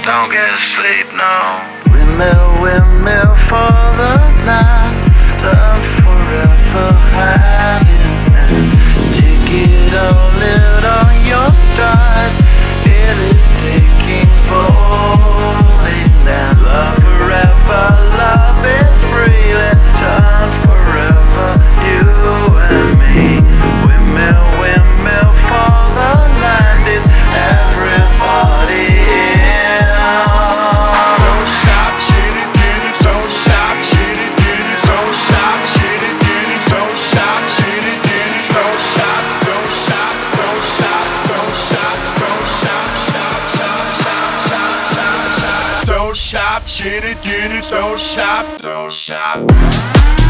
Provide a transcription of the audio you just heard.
Don't get to sleep, no. Windmill, windmill for the night, done forever hand in hand. Take it all, live on your stride. It is taking holding that love forever, love is free. Let turn forever, you and me. Windmill, windmill for the land is everybody. Stop, shit it, get it, don't stop, don't stop.